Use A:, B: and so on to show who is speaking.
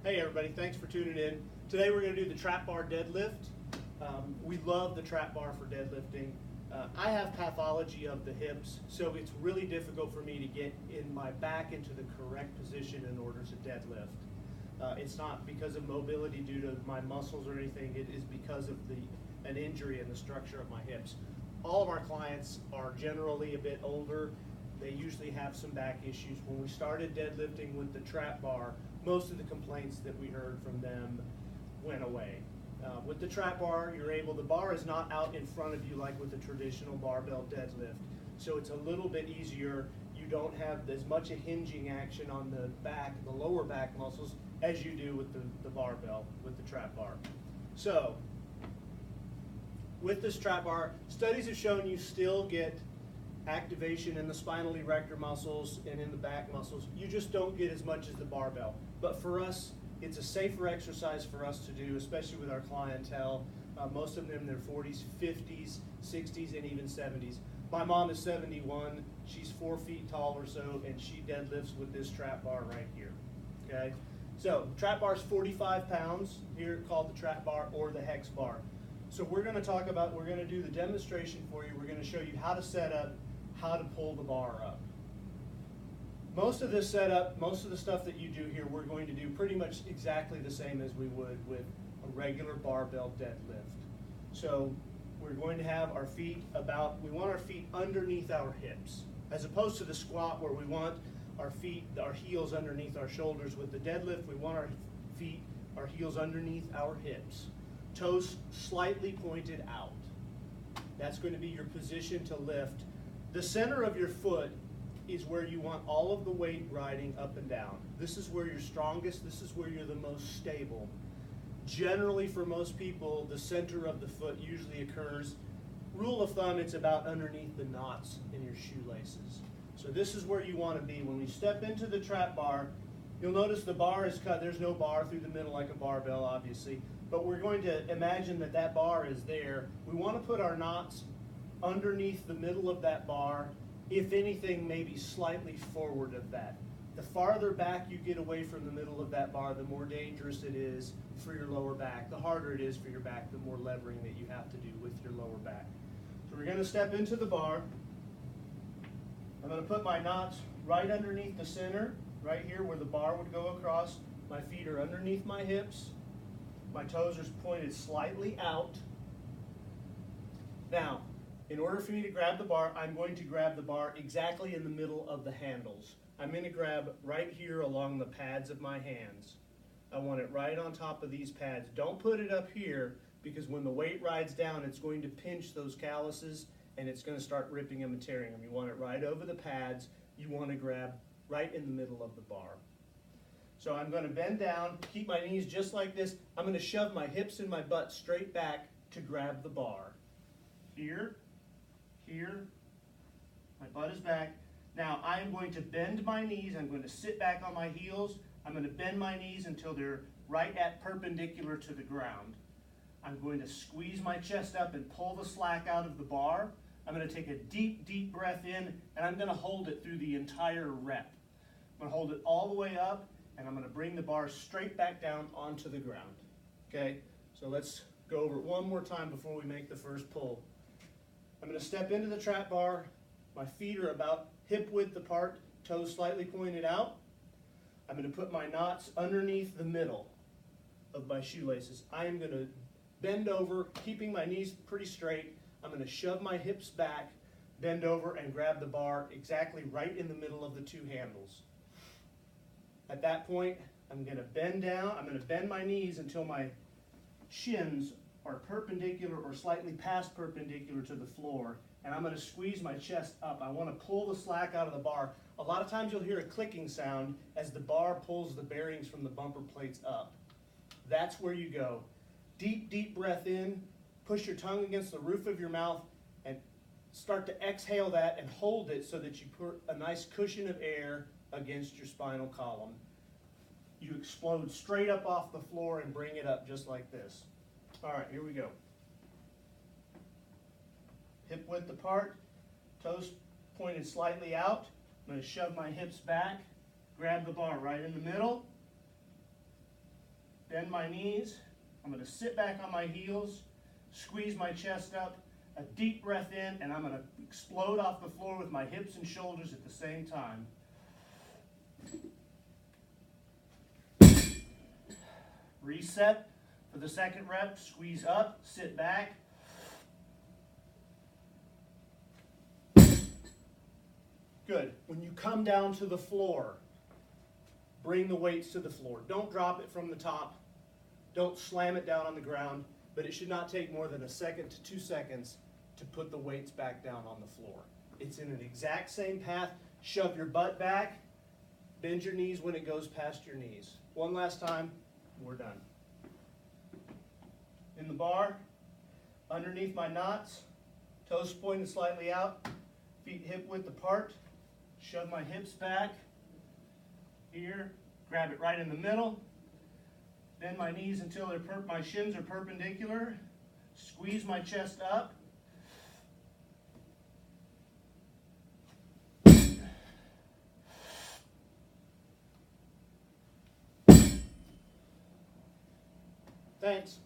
A: Hey everybody, thanks for tuning in. Today we're going to do the trap bar deadlift. We love the trap bar for deadlifting. I have pathology of the hips, so it's really difficult for me to get in my back into the correct position in order to deadlift. It's not because of mobility due to my muscles or anything, it is because of an injury in the structure of my hips. All of our clients are generally a bit older. They usually have some back issues. When we started deadlifting with the trap bar, most of the complaints that we heard from them went away. With the trap bar, the bar is not out in front of you like with a traditional barbell deadlift. So it's a little bit easier. You don't have as much a hinging action on the back, the lower back muscles, as you do with the barbell, with the trap bar. So, with this trap bar, studies have shown you still get activation in the spinal erector muscles and in the back muscles. You just don't get as much as the barbell. But for us, it's a safer exercise for us to do, especially with our clientele. Most of them in their 40s, 50s, 60s, and even 70s. My mom is 71. She's 4 feet tall or so, and she deadlifts with this trap bar right here. Okay? So, trap bar is 45 pounds, here called the trap bar or the hex bar. So we're going to do the demonstration for you. We're going to show you how to set up, how to pull the bar up. Most of this setup, most of the stuff that you do here, we're going to do pretty much exactly the same as we would with a regular barbell deadlift. So we're going to have our feet we want our feet underneath our hips, as opposed to the squat where we want our heels underneath our shoulders. With the deadlift, we want our heels underneath our hips. Toes slightly pointed out. That's going to be your position to lift. The center of your foot is where you want all of the weight riding up and down. This is where you're strongest. This is where you're the most stable. Generally, for most people, the center of the foot usually occurs. Rule of thumb, it's about underneath the knots in your shoelaces. So this is where you want to be. When we step into the trap bar, you'll notice the bar is cut. There's no bar through the middle like a barbell, obviously. But we're going to imagine that that bar is there. We want to put our knots underneath the middle of that bar, if anything, maybe slightly forward of that. The farther back you get away from the middle of that bar, the more dangerous it is for your lower back. The harder it is for your back, the more levering that you have to do with your lower back. So we're going to step into the bar. I'm going to put my knots right underneath the center, right here where the bar would go across. My feet are underneath my hips. My toes are pointed slightly out. Now, in order for me to grab the bar, I'm going to grab the bar exactly in the middle of the handles. I'm going to grab right here along the pads of my hands. I want it right on top of these pads. Don't put it up here, because when the weight rides down, it's going to pinch those calluses and it's going to start ripping them and tearing them. You want it right over the pads. You want to grab right in the middle of the bar. So I'm going to bend down, keep my knees just like this. I'm going to shove my hips and my butt straight back to grab the bar. Here, here, my butt is back. Now I'm going to bend my knees. I'm going to sit back on my heels. I'm going to bend my knees until they're right at perpendicular to the ground. I'm going to squeeze my chest up and pull the slack out of the bar. I'm going to take a deep, deep breath in, and I'm going to hold it through the entire rep. I'm going to hold it all the way up, and I'm going to bring the bar straight back down onto the ground. Okay, so let's go over it one more time before we make the first pull. I'm going to step into the trap bar. My feet are about hip width apart, toes slightly pointed out. I'm going to put my knots underneath the middle of my shoelaces. I am going to bend over, keeping my knees pretty straight. I'm going to shove my hips back, bend over, and grab the bar exactly right in the middle of the two handles. At that point, I'm going to bend down. I'm going to bend my knees until my shins are perpendicular or slightly past perpendicular to the floor. And I'm going to squeeze my chest up. I want to pull the slack out of the bar. A lot of times you'll hear a clicking sound as the bar pulls the bearings from the bumper plates up. That's where you go. Deep, deep breath in. Push your tongue against the roof of your mouth and start to exhale that and hold it so that you put a nice cushion of air against your spinal column. You explode straight up off the floor and bring it up just like this. All right, here we go. Hip width apart, toes pointed slightly out. I'm going to shove my hips back, grab the bar right in the middle, my knees. I'm going to sit back on my heels, squeeze my chest up, a deep breath in, and I'm going to explode off the floor with my hips and shoulders at the same time. Reset for the second rep, squeeze up, sit back. Good. When you come down to the floor, bring the weights to the floor. Don't drop it from the top. Don't slam it down on the ground, but it should not take more than 1 second to 2 seconds to put the weights back down on the floor. It's in an exact same path. Shove your butt back, bend your knees when it goes past your knees. One last time, we're done. In the bar, underneath my knots, toes pointed slightly out, feet hip width apart, shove my hips back, here, grab it right in the middle, bend my knees until my shins are perpendicular, squeeze my chest up, thanks.